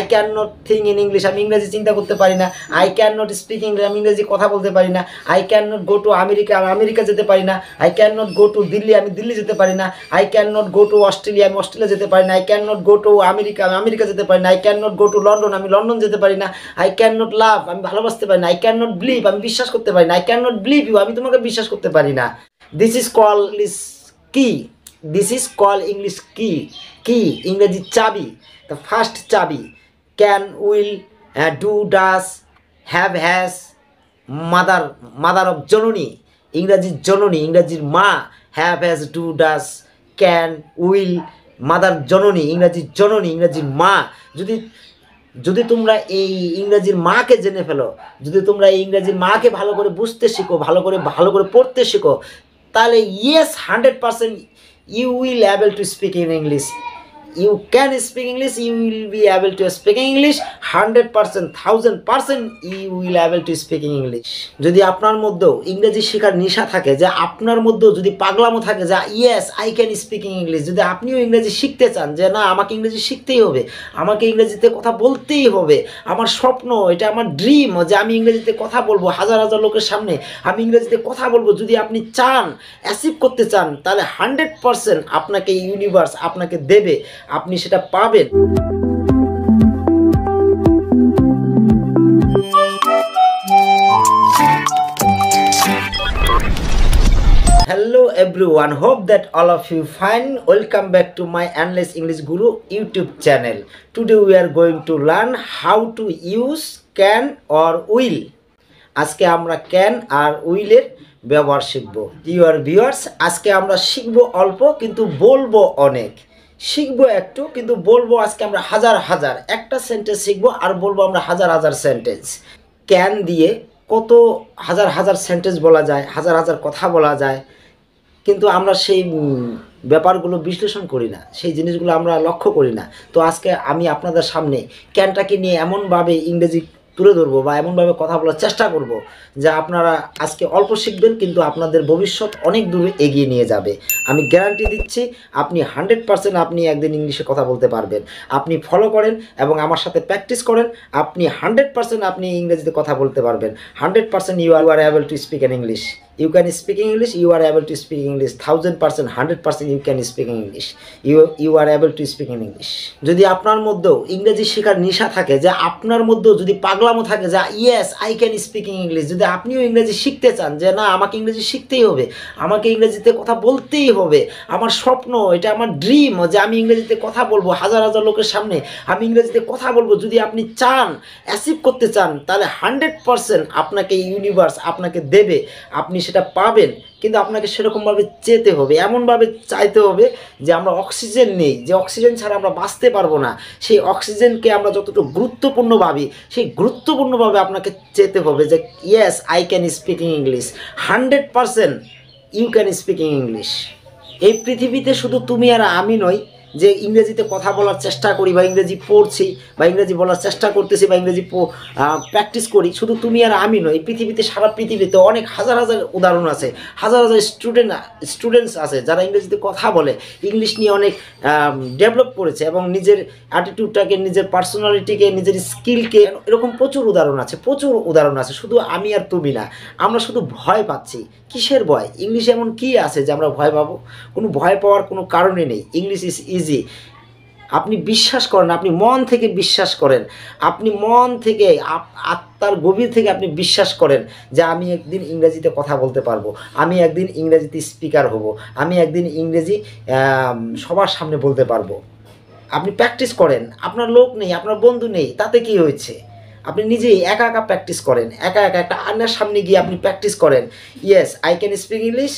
I can not think in English, আমি ইংরেজি চিন্তা করতে পারি না। I can not speak English, আমি ইংরেজি কথা বলতে পারি না। I can not go to America, আমি আমেরিকা যেতে পারি না। I can not go to Delhi, আমি দিল্লি যেতে পারি না। I can not go to Australia, আমি অস্ট্রেলিয়া যেতে পারি না। I can not go to America, আমি আমেরিকা যেতে পারি না। I can not go to London, আমি লন্ডন যেতে পারি না। আই ক্যান নট লাভ, আমি ভালোবাসতে পারি না। আই ক্যান নট বিলিভ, আমি বিশ্বাস করতে পারি না। I can not believe you, আমি তোমাকে বিশ্বাস করতে পারি না। দিস ইজ কল ইংলিশ কি, দিস ইজ কল ইংলিশ কি, কি ইংরেজি চাবি। দ্য ফার্স্ট চাবি can, will, do, does, have, has, mother, mother of জননী, ইংরাজির জননী, ইংরাজির মা। Have, has, do, does, can, will, mother জননী, ইংরাজির জননী, ইংরাজির মা। যদি যদি তোমরা এই ইংরেজির মাকে জেনে ফেলো, যদি তোমরা এই ইংরেজির মাকে ভালো করে বুঝতে শিখো, ভালো করে পড়তে শিখো, তাহলে yes 100% you will able to speak in English. You can speak English, you will be able to speak English 100%, 1000% you will able to speak English. যদি আপনার মধ্যেও ইংরেজি শেখার নেশা থাকে, যে আপনার মধ্যেও যদি পাগলামো থাকে যে yes I can speak English, যদি আপনিও ইংরেজি শিখতে চান, যে না আমাকে ইংরেজি শিখতেই হবে, আমাকে ইংরেজিতে কথা বলতেই হবে, আমার স্বপ্ন, এটা আমার ড্রিম যে আমি ইংরেজিতে কথা বলবো হাজার হাজার লোকের সামনে, আমি ইংরেজিতে কথা বলবো, যদি আপনি চান, অ্যাচিভ করতে চান, তাহলে 100% আপনাকে ইউনিভার্স আপনাকে দেবে, আপনি সেটা পাবেন। Hello everyone, hope that all of you fine. Welcome back to my Endless English Guru YouTube channel. Today we are going to learn how to use can or will. আজকে আমরা can আর will এর ব্যবহার শিখব। Dear viewers, আজকে আমরা শিখব অল্প কিন্তু বলবো অনেক। শিখবো একটু কিন্তু বলবো আজকে আমরা হাজার হাজার, একটা সেন্টেন্স শিখবো আর বলবো আমরা হাজার হাজার সেন্টেন্স। ক্যান দিয়ে কত হাজার হাজার সেন্টেন্স বলা যায়, হাজার হাজার কথা বলা যায়, কিন্তু আমরা সেই ব্যাপারগুলো বিশ্লেষণ করি না, সেই জিনিসগুলো আমরা লক্ষ্য করি না। তো আজকে আমি আপনাদের সামনে ক্যানটাকে নিয়ে এমনভাবে ইংরেজি তুলে ধরবো বা এমনভাবে কথা বলার চেষ্টা করব যে আপনারা আজকে অল্প শিখবেন কিন্তু আপনাদের ভবিষ্যৎ অনেক দূরে এগিয়ে নিয়ে যাবে। আমি গ্যারান্টি দিচ্ছি আপনি 100% আপনি একদিন ইংলিশে কথা বলতে পারবেন। আপনি ফলো করেন এবং আমার সাথে প্র্যাকটিস করেন, আপনি 100% আপনি ইংরেজিতে কথা বলতে পারবেন। 100% you are able to speak in English. You can speak English, you are able to speak English 1000%, 100% you can speak English. You are able to speak in English. যদি আপনার মধ্যেও ইংরেজি শেখার নেশা থাকে, যে আপনার মধ্যেও যদি পাগলামো থাকে যে yes I can speak English, যদি আপনিও ইংরেজি শিখতে চান, যে না আমাকে ইংরেজি শিখতেই হবে, আমাকে ইংরেজিতে কথা বলতেই হবে, আমার স্বপ্ন, এটা আমার ড্রিম যে আমি ইংরেজিতে কথা বলবো হাজার হাজার লোকের সামনে, আমি ইংরেজিতে কথা বলবো, যদি আপনি চান, অ্যাচিভ করতে চান, তাহলে 100% আপনাকে ইউনিভার্স আপনাকে দেবে, আপনি সেটা পাবেন। কিন্তু আপনাকে সেরকমভাবে চেতে হবে, এমনভাবে চাইতে হবে যে আমরা অক্সিজেন নেই, যে অক্সিজেন ছাড়া আমরা বাঁচতে পারবো না, সেই অক্সিজেনকে আমরা যতটুকু গুরুত্বপূর্ণ ভাবি, সেই গুরুত্বপূর্ণভাবে আপনাকে চেতে হবে যে yes I can speaking English, 100% you can speaking English. এই পৃথিবীতে শুধু তুমি আর আমি নই যে ইংরেজিতে কথা বলার চেষ্টা করি বা ইংরেজি পড়ছি বা ইংরেজি বলার চেষ্টা করতেছি বা ইংরেজি প্র্যাকটিস করি, শুধু তুমি আর আমি নই। পৃথিবীতে, সারা পৃথিবীতে অনেক হাজার হাজার উদাহরণ আছে, হাজার হাজার স্টুডেন্টস আছে যারা ইংরেজিতে কথা বলে, ইংলিশ নিয়ে অনেক ডেভেলপ করেছে এবং নিজের অ্যাটিটিউডটাকে, নিজের পার্সোনালিটিকে, নিজের স্কিলকে, এরকম প্রচুর উদাহরণ আছে, প্রচুর উদাহরণ আছে। শুধু আমি আর তুমি না, আমরা শুধু ভয় পাচ্ছি। কিসের ভয়? ইংলিশ এমন কি আছে যে আমরা ভয় পাবো? কোনো ভয় পাওয়ার কোনো কারণই নেই। English is easy. আপনি বিশ্বাস করেন, আপনি মন থেকে বিশ্বাস করেন, আপনি মন থেকে আত্মার গভীর থেকে আপনি বিশ্বাস করেন যে আমি একদিন ইংরেজিতে কথা বলতে পারবো, আমি একদিন ইংরেজিতে স্পিকার হব, আমি একদিন ইংরেজি সবার সামনে বলতে পারবো। আপনি প্র্যাকটিস করেন, আপনার লোক নেই, আপনার বন্ধু নেই, তাতে কি হয়েছে? আপনি নিজেই একা একা প্র্যাকটিস করেন, একা একা একটা আয়নার সামনে গিয়ে আপনি প্র্যাকটিস করেন। Yes I can speak English,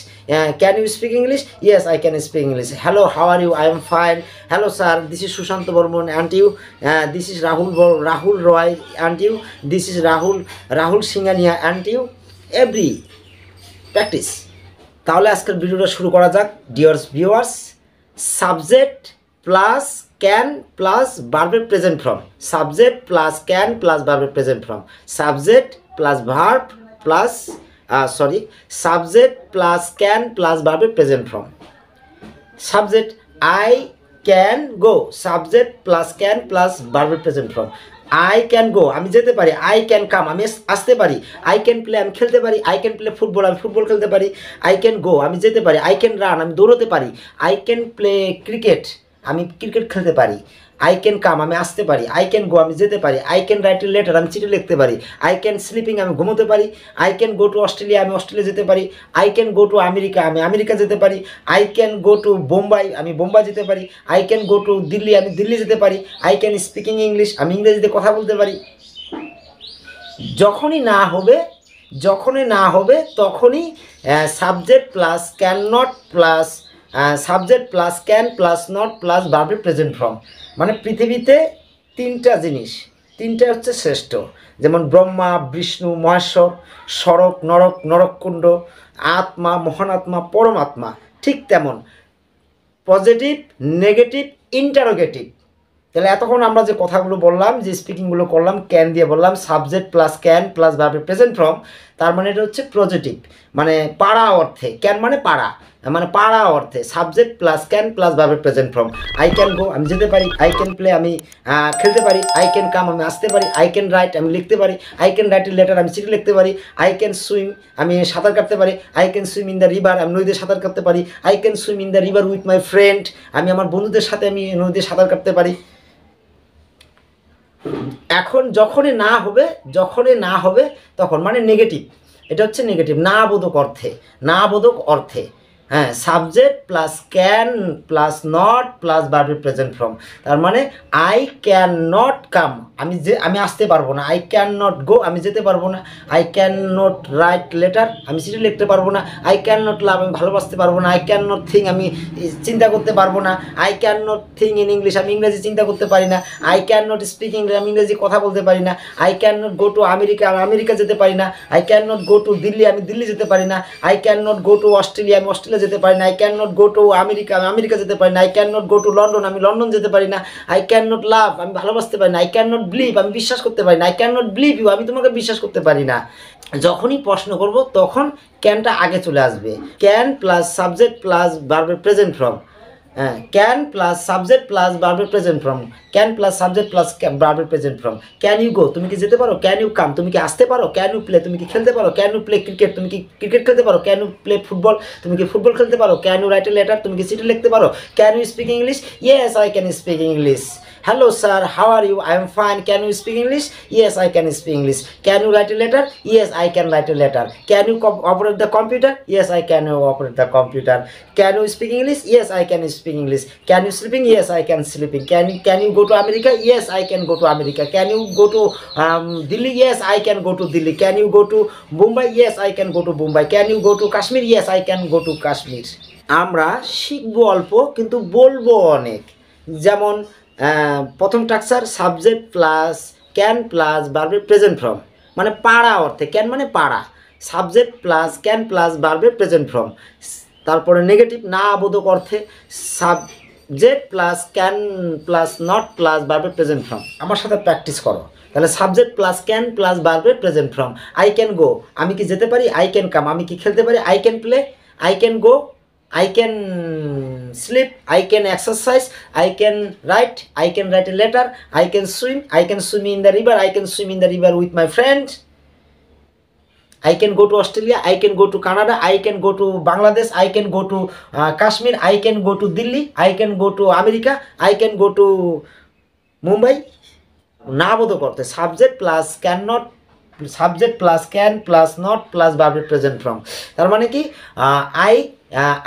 can you speak English? Yes I can speak English. Hello, how are you? I am fine. Hello sir, this is Sushant Barman and you. This is Rahul Roy and you. This is Rahul Singhania and you. Every practice. তাহলে আজকের ভিডিওটা শুরু করা যাক। Dear viewers, subject plus can plus verb present form, subject plus can plus verb present form, subject plus verb plus subject plus can plus verb present form. Subject I can go subject plus can plus ভার্বের present form. I can go আমি যেতে পারি, I can come আমি আসতে পারি, I can play আমি খেলতে পারি, আই ক্যান প্লে ফুটবল আমি ফুটবল খেলতে পারি, আই ক্যান গো আমি যেতে পারি, আই ক্যান রান আমি দৌড়তে পারি, আই ক্যান প্লে ক্রিকেট আমি ক্রিকেট খেলতে পারি, আই ক্যান কাম আমি আসতে পারি, আই ক্যান গো আমি যেতে পারি, I can write a letter আমি চিঠি লিখতে পারি, আই ক্যান স্লিপিং আমি ঘুমোতে পারি, I can go to Australia আমি অস্ট্রেলিয়া যেতে পারি, I can go to America আমি আমেরিকা যেতে পারি, I can go to Bombay আমি বোম্বাই যেতে পারি, I can go to Delhi আমি দিল্লি যেতে পারি, আই ক্যান স্পিকিং ইংলিশ আমি ইংরেজিতে কথা বলতে পারি। যখনই না হবে তখনই subject plus can not plus subject plus can plus not plus ভার্বের প্রেজেন্ট ফর্ম। মানে পৃথিবীতে তিনটা হচ্ছে শ্রেষ্ঠ, যেমন ব্রহ্মা বিষ্ণু মহেশ্বর, সড়ক নরক নরককুণ্ড, আত্মা মহানাত্মা পরমাত্মা। ঠিক তেমন পজিটিভ নেগেটিভ ইন্টারোগেটিভ। তাহলে এতক্ষণ আমরা যে কথাগুলো বললাম, যে স্পিকিংগুলো করলাম, ক্যান দিয়ে বললাম সাবজেক্ট প্লাস ক্যান প্লাস ভার্বের প্রেজেন্ট ফর্ম, তার মানে এটা হচ্ছে পজিটিভ, মানে পাড়া অর্থে। ক্যান মানে পাড়া, মানে পাড়া অর্থে সাবজেক্ট প্লাস ক্যান প্লাস ভার্বের present form. I can go আমি যেতে পারি, আই ক্যান প্লে আমি খেলতে পারি, আই ক্যান কাম আমি আসতে পারি, আই ক্যান রাইট আমি লিখতে পারি, I can write a letter আমি চিঠি লিখতে পারি, আই ক্যান সুইম আমি সাঁতার কাটতে পারি, I can swim in the river আমি নদীতে সাঁতার কাটতে পারি, I can swim in the river with my friend আমি আমার বন্ধুদের সাথে আমি নদীতে সাঁতার কাটতে পারি। এখন যখনই না হবে তখন মানে নেগেটিভ, এটা হচ্ছে নেগেটিভ, না বোধক অর্থে। হ্যাঁ, subject plus can plus not plus ভার্বের প্রেজেন্ট ফর্ম। তার মানে আই ক্যান নট কাম আমি আসতে পারবো না, আই ক্যান নট গো আমি যেতে পারবো না, I can not right letter আমি চিঠি লিখতে পারবো না, আই ক্যান নট লাভ আমি ভালোবাসতে পারবো না, আই ক্যান নট থিঙ্ক আমি চিন্তা করতে পারবো না, I can not think in English আমি ইংরেজি চিন্তা করতে পারি না, I can not speak English আমি ইংরেজি কথা বলতে পারি না, I can not go to America আমি আমেরিকা যেতে পারি না, I can not go to Delhi আমি দিল্লি যেতে পারি না, I can not go to Australia আমি অস্ট্রেলিয়া যেতে পারি না, I can not go to America আমি আমেরিকা যেতে পারি না, I can not go to London আমি লন্ডন যেতে পারি না, আই ক্যান নট লাভ আমি ভালোবাসতে পারি না, আই ক্যান নট বিলিভ আমি বিশ্বাস করতে পারি না, I can not believe you আমি তোমাকে বিশ্বাস করতে পারি না। যখনই প্রশ্ন করব তখন ক্যানটা আগে চলে আসবে, ক্যান প্লাস সাবজেক্ট প্লাস ভার্বের প্রেজেন্ট ফর্ম। হ্যাঁ, ক্যান প্লাস সাবজেক্ট প্লাস ভার্বের present form, can plus subject plus ভার্বের present form. Can you go তুমি কি যেতে পারো, ক্যান ইউ কাম তুমি কি আসতে পারো, ক্যান ইউ প্লে তুমি কি খেলতে পারো, ক্যান ইউ প্লে ক্রিকেট তুমি কি ক্রিকেট খেলতে পারো, ক্যান ইউ প্লে ফুটবল তুমি কি ফুটবল খেলতে পারো, can you write a letter তুমি কি চিঠি লিখতে পারো, can you speak English, yes I can speak English, hello sir how are you, I am fine, can you speak English, yes I can speak English, can you write a letter, yes I can write a letter, can you operate the computer, yes I can operate the computer, can you speak English, yes I can speak English, can you sleeping, yes I can sleeping, can you go to America, yes I can go to America, can you go to Delhi, yes I can go to Delhi, can you go to Mumbai, yes I can go to Mumbai, can you go to Kashmir, yes I can go to Kashmir। আমরা শিখবো অল্প কিন্তু বলবো অনেক। যেমন প্রথম structure subject plus can plus ভার্বের present form, মানে পাড়া অর্থে, ক্যান মানে পাড়া, সাবজেক্ট প্লাস ক্যান প্লাস ভার্বের প্রেজেন্ট ফর্ম। তারপরে নেগেটিভ না বোধক অর্থে subject plus can plus not plus ভার্বের প্রেজেন্ট ফর্ম। আমার সাথে প্র্যাকটিস করো তাহলে। সাবজেক্ট প্লাস ক্যান প্লাস ভার্বের present form. I can go আমি কি যেতে পারি, আই ক্যান কাম আমি কি খেলতে পারি, I can play, I can go, I can sleep, I can exercise, I can write a letter, I can swim in the river, I can swim in the river with my friend, I can go to Australia, I can go to Canada, I can go to Bangladesh, I can go to Kashmir, I can go to Delhi, I can go to America, I can go to Mumbai। না বোধ করতে subject plus can not, subject plus can plus not plus ভার্বের present form. তার মানে কি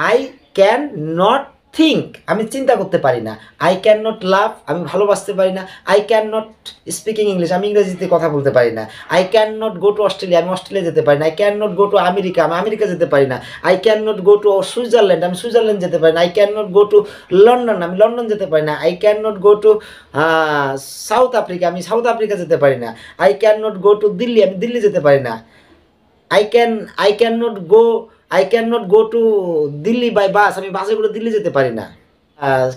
I can not think আমি চিন্তা করতে পারি না, আই ক্যান নট লাভ আমি ভালোবাসতে পারি না, I can not speaking English আমি ইংরেজিতে কথা বলতে পারি না, I can not go to Australia আমি অস্ট্রেলিয়া যেতে পারি না, I can not go to America আমি আমেরিকা যেতে পারি না, I can not go two Switzerland আমি সুইজারল্যান্ড যেতে পারি না, I can not go to London আমি লন্ডন যেতে পারি না, I can not go two south Africa আমি সাউথ আফ্রিকা যেতে পারি না, I can not go to Delhi আমি দিল্লি যেতে পারি না, I can not go to Delhi by bus আমি বাসে করে দিল্লি যেতে পারি না।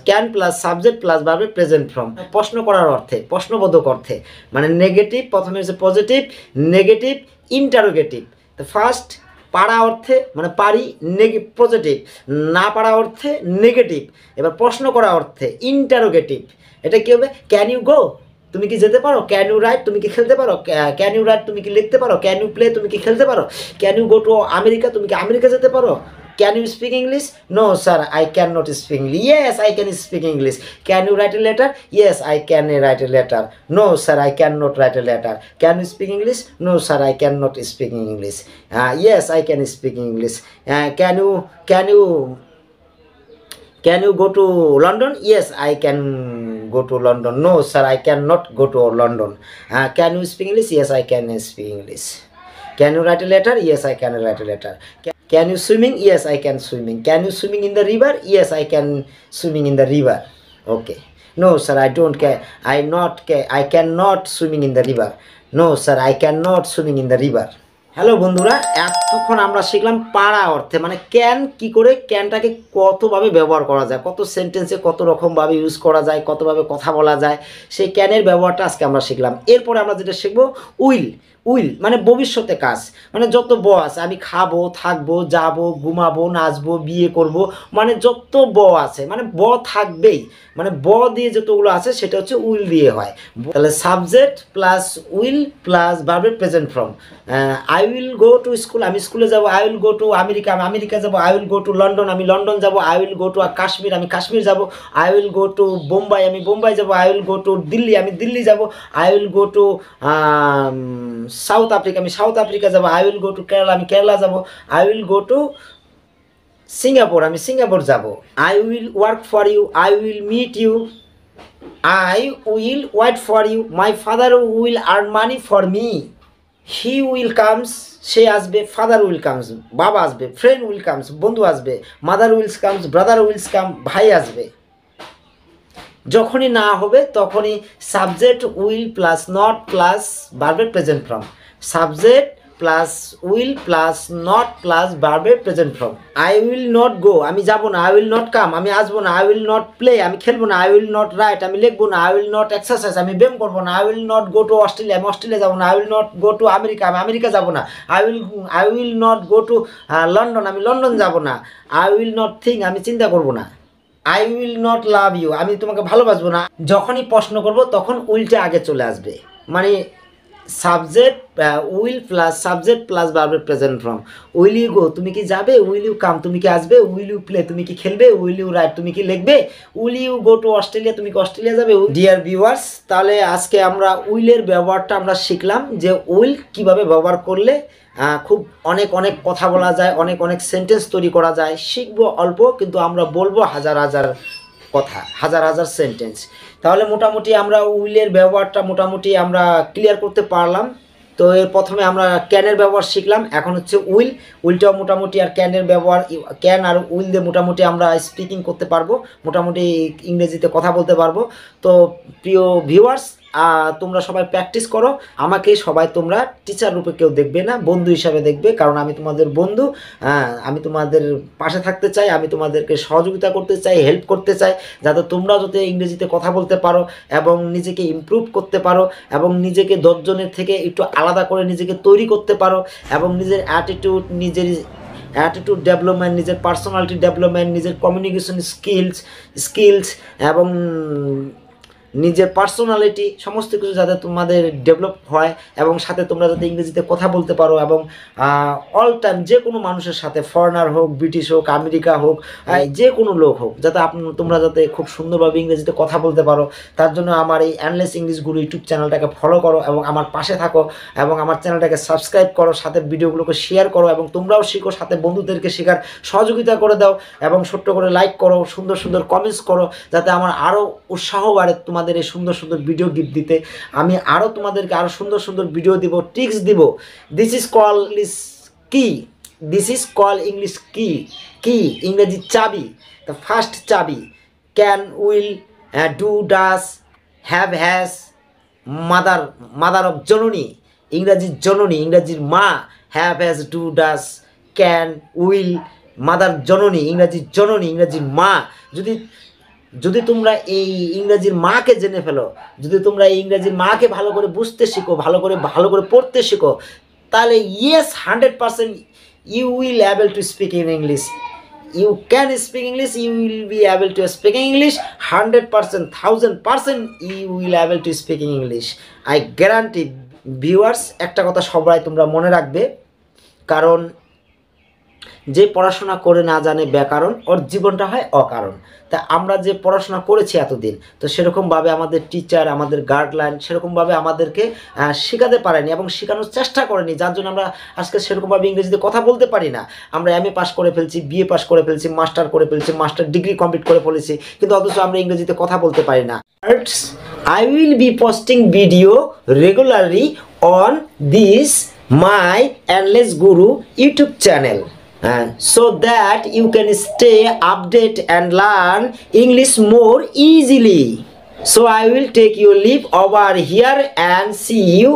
ক্যান প্লাস সাবজেক্ট প্লাস ভার্বের প্রেজেন্ট ফর্ম প্রশ্ন করার অর্থে, প্রশ্নবোধক অর্থে, মানে নেগেটিভ, প্রথমে হচ্ছে পজিটিভ নেগেটিভ ইন্টারোগেটিভ। তো ফার্স্ট পারা অর্থে মানে পারি পজিটিভ, না পারা অর্থে নেগেটিভ। এবার প্রশ্ন করা অর্থে ইন্টারোগেটিভ। এটা কী হবে? ক্যান ইউ গো, তুমি কি যেতে পারো? ক্যান ইউ রাইট, তুমি কি খেলতে পারো? ক্যান ইউ রাইট, তুমি কি লিখতে পারো? ক্যান ইউ প্লে, তুমি কি খেলতে পারো? Can you go to America, তুমি কি আমেরিকা যেতে পারো? Can you speak English? No sir, I can not speak English. Yes, I can speak English. Can you write a letter? Yes, I can write a letter. No sir, I can not write a letter. Can you speak English? No sir, I can not speak English. Yes, I can speak English. Can you go to London? Yes, I can go to London. No sir, I cannot go to London. Can you speak English? Yes, I can speak English. Can you write a letter? Yes, I can write a letter. Can you swimming? Yes, I can swimming. Can you swimming in the river? Yes, I can swimming in the river. Okay. No sir, I cannot swimming in the river. No sir, I cannot swimming in the river. Hello বন্ধুরা, এতক্ষণ আমরা শিখলাম পারা অর্থে মানে can, কি করে ক্যানটাকে কতভাবে ব্যবহার করা যায়, কত সেন্টেন্সে কত রকমভাবে ইউজ করা যায়, কতভাবে কথা বলা যায়, সেই ক্যানের ব্যবহারটা আজকে আমরা শিখলাম। এরপরে আমরা যেটা শিখবো উইল। উইল মানে ভবিষ্যতে কাজ, মানে যত ব আছে, আমি খাবো, থাকবো, যাবো, ঘুমাবো, নাচবো, বিয়ে করব, মানে যত ব আছে মানে ব থাকবেই, মানে ব দিয়ে যতগুলো আছে সেটা হচ্ছে উইল দিয়ে হয়। তাহলে সাবজেক্ট প্লাস উইল প্লাস ভার্বের present form. I will go to school, আমি স্কুলে যাবো। I will go to America, আমি আমেরিকা যাবো। I will go to London, আমি লন্ডন যাবো। I will go two Kashmir, আমি কাশ্মীর যাবো। I will go two Bombay, আমি বোম্বাই যাবো। I will go to Delhi, আমি দিল্লি যাবো। I will go two south Africa, আমি সাউথ আফ্রিকা যাবো। I will go to Kerala, আমি কেরালা যাবো। I will go to Singapore, আমি সিঙ্গাপুর যাবো। I will work for you, I will meet you. I will wait for you, my father will earn money for me. He will comes, সে আসবে। Father will comes, বাবা আসবে। Friend will comes, বন্ধু আসবে। Mother wills comes, brother wills come, ভাই আসবে। যখনই না হবে তখনই subject will plus not plus ভার্বের present form. Subject plus will plus not plus ভার্বের present form. I will not go, আমি যাবো না। আই উইল নট কাম, আমি আসবো না। আই উইল নট প্লে, আমি খেলবো না। আই উইল নট রাইট, আমি লিখবো না। আই উইল নট এক্সারসাইজ, আমি ব্যায়াম করবো না। I will not go to Australia, আমি অস্ট্রেলিয়া যাবো না। I will not go to America, আমি আমেরিকা যাবো না। I will not go to London, আমি লন্ডন যাবো না। আই উইল নট থিঙ্ক, আমি চিন্তা করবো না। I will not love you, আমি তোমাকে ভালোবাসবো না। যখনই প্রশ্ন করব তখন উইলটা আগে চলে আসবে, মানে subject will plus subject plus ভার্বের present form. Will you go, তুমি কি যাবে। উইল ইউ কাম, তুমি কি আসবে। উইল ইউ প্লে, তুমি কি খেলবে। উইল ইউ রাইট, তুমি কি লিখবে। Will you go to Australia, তুমি কি অস্ট্রেলিয়া যাবে। ডিয়ার ভিউয়ার্স, তাহলে আজকে আমরা উইলের ব্যবহারটা আমরা শিখলাম যে উইল কিভাবে ব্যবহার করলে খুব অনেক অনেক কথা বলা যায়, অনেক অনেক সেন্টেন্স তৈরি করা যায়। শিখবো অল্প, কিন্তু আমরা বলবো হাজার হাজার কথা, হাজার হাজার সেন্টেন্স। তাহলে মোটামুটি আমরা উইলের ব্যবহারটা মোটামুটি আমরা ক্লিয়ার করতে পারলাম। তো এর প্রথমে আমরা ক্যানের ব্যবহার শিখলাম, এখন হচ্ছে উইল। উইলটাও মোটামুটি আর ক্যানের ব্যবহার, ক্যান আর উইল দিয়ে মোটামুটি আমরা স্পিকিং করতে পারবো, মোটামুটি ইংরেজিতে কথা বলতে পারবো। তো প্রিয় ভিউয়ার্স, তোমরা সবাই প্র্যাকটিস করো। আমাকে সবাই তোমরা টিচার রূপে কেউ দেখবে না, বন্ধু হিসাবে দেখবে, কারণ আমি তোমাদের বন্ধু। আমি তোমাদের পাশে থাকতে চাই, আমি তোমাদেরকে সহযোগিতা করতে চাই, হেল্প করতে চাই, যাতে তোমরা যাতে ইংরেজিতে কথা বলতে পারো এবং নিজেকে ইমপ্রুভ করতে পারো এবং নিজেকে 10 জনের থেকে একটু আলাদা করে নিজেকে তৈরি করতে পারো এবং নিজের অ্যাটিটিউড ডেভেলপমেন্ট, নিজের পার্সোনালিটি ডেভেলপমেন্ট, নিজের কমিউনিকেশন স্কিলস এবং নিজের পার্সোনালিটি সমস্ত কিছু যাতে তোমাদের ডেভেলপ হয় এবং সাথে তোমরা যাতে ইংরেজিতে কথা বলতে পারো এবং অল টাইম যে কোনো মানুষের সাথে, ফরেনার হোক, ব্রিটিশ হোক, আমেরিকা হোক, যে কোনো লোক হোক, যাতে তোমরা যাতে খুব সুন্দরভাবে ইংরেজিতে কথা বলতে পারো। তার জন্য আমার এই অ্যানলেস ইংলিশ গুরু ইউটিউব চ্যানেলটাকে ফলো করো এবং আমার পাশে থাকো এবং আমার চ্যানেলটাকে সাবস্ক্রাইব করো, সাথে ভিডিওগুলোকে শেয়ার করো এবং তোমরাও শিখো, সাথে বন্ধুদেরকে শেখার সহযোগিতা করে দাও এবং ছোট্ট করে লাইক করো, সুন্দর সুন্দর কমেন্টস করো, যাতে আমার আরও উৎসাহ বাড়ে তোমাদের এই সুন্দর সুন্দর ভিডিও গিফট দিতে। আমি আরও তোমাদেরকে আরও সুন্দর সুন্দর ভিডিও দিব, ট্রিক্স দিব। দিস ইজ কল কি, দিস ইজ কল ইংলিশ কি, কি ইংরেজি চাবি। দ্য ফার্স্ট চাবি, can, will, do, does, have, has, mother of জননী, ইংরাজির জননী, ইংরাজির মা। Have, has, do, does, can, will, mother জননী, ইংরাজির জননী, ইংরাজির মা। যদি তোমরা এই ইংরেজির মাকে জেনে ফেলো, যদি তোমরা এই ইংরেজির মাকে ভালো করে বুঝতে শিখো, ভালো করে পড়তে শিখো, তাহলে yes 100% you will able to speak in English. You can speak English, you will be able to speak English 100%, 1000% you will able to speak English. I guarantee viewers, একটা কথা সবাই তোমরা মনে রাখবে, কারণ যে পড়াশোনা করে না জানে ব্যাকরণ, ওর জীবনটা হয় অকারণ। তা আমরা যে পড়াশোনা করেছি এতদিন, তো সেরকমভাবে আমাদের টিচার, আমাদের গাইডলাইন সেরকমভাবে আমাদেরকে শেখাতে পারেনি এবং শেখানোর চেষ্টা করেনি, যার জন্য আমরা আজকে সেরকমভাবে ইংরেজিতে কথা বলতে পারি না। আমরা এমএ পাস করে ফেলছি, বিএ পাস করে ফেলছি, মাস্টার করে ফেলছি, মাস্টার ডিগ্রি কমপ্লিট করে ফেলেছি, কিন্তু অথচ আমরা ইংরেজিতে কথা বলতে পারি না। I will be posting video regularly on this my Endless Guru YouTube channel. So that you can stay updated and learn English more easily. So I will take your leave over here and see you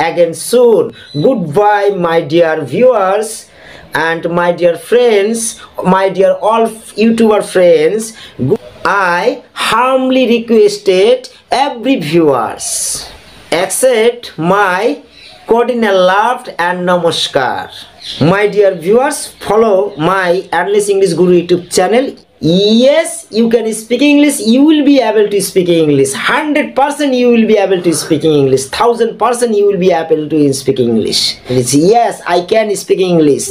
again soon. Goodbye my dear viewers and my dear friends, my dear all YouTuber friends. I humbly requested every viewers accept my cordial love and namaskar. My dear viewers, follow my Endless English Guru YouTube channel. Yes, you can speak English, you will be able to speak English 100%, you will be able to speak English 1000%, you will be able to speak English. Yes, I can speak English.